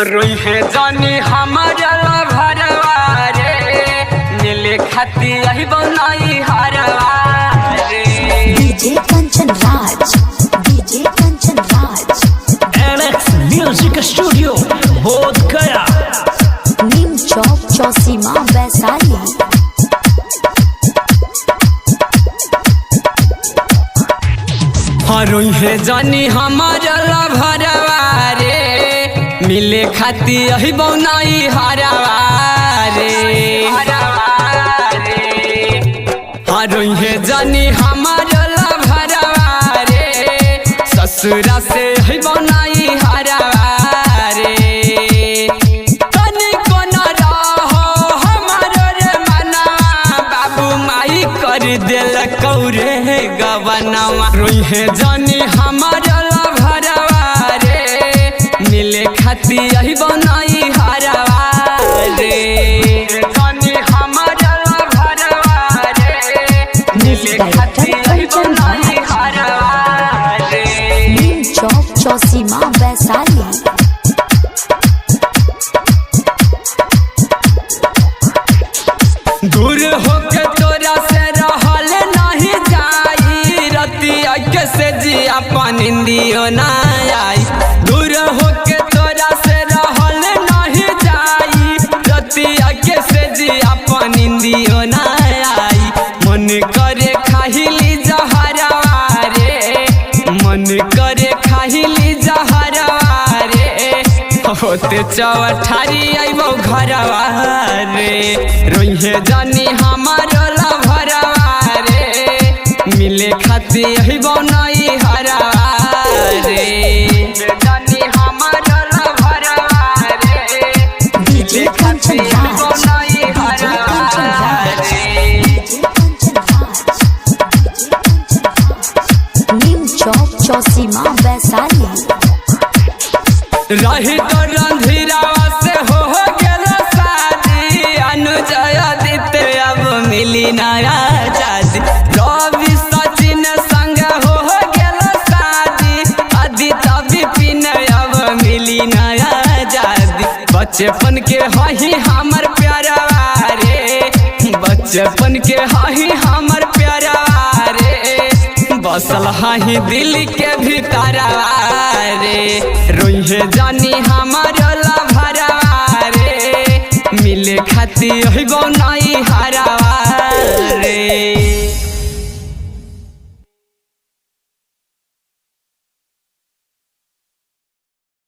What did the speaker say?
रोई है जानी हमारा भरवा रे मिले खाती यही बनाई हरवा रे। DJ Kanchan Raj, DJ Kanchan Raj, Alex music studio बोध गया, नीम चौक चौसीमा वैशाली। रोई है जानी हमारा भरवा रे मिले खाती यही बनाई हरवा रे। रोई है जानी हमारा भरवा रे ससुरा से यही बनाई हरवा रे। तनिको न रहो हमारो रे मना बाबू माई कर दिल कौरे गवनवा। रोई है जानी हमारा भरवा रे मिले खाती यही बनाई हरवा रे। जानी हमारा भरवा रे मिले खाती यही बनाई हरवा रे। नीम चौक चौसीमा वैशाली। दूर होके तोरा से रहल नहीं जाई रतिया के से जिया पनिंदियो ना आई। दूर होके तोरा से रहल नहीं जाई रतिया के से जिया पनिंदियो ना आई। मन करे खाहिली जहरवा रे, मन करे खाहिली जहरवा रे। होते चौठारी आइबो घरवा रे। रोई है जानी हमारो भरवा रे मिले खाती यही बनाई हरवा रे। जानी हमारो भरवा रे डीजे कंचन राज, बनाई डीजे हरवा कंचन राज, रे। DJ Kanchan Raj, DJ Kanchan Raj. नीम चौक चौसीमा वैशाली। रही तो रंधीरावा से हो गेल शादी अनुजय दिते अब मिली नया जादी। रवि सचिन संग हो गेल शादी आदित्य विपिन अब मिली नया जादी। बचपन के हही हमर प्यारवा रे, बचपन के हही हमर प्यारवा रे। बसल हही दिल के भीतरवा रे। रोई है जानी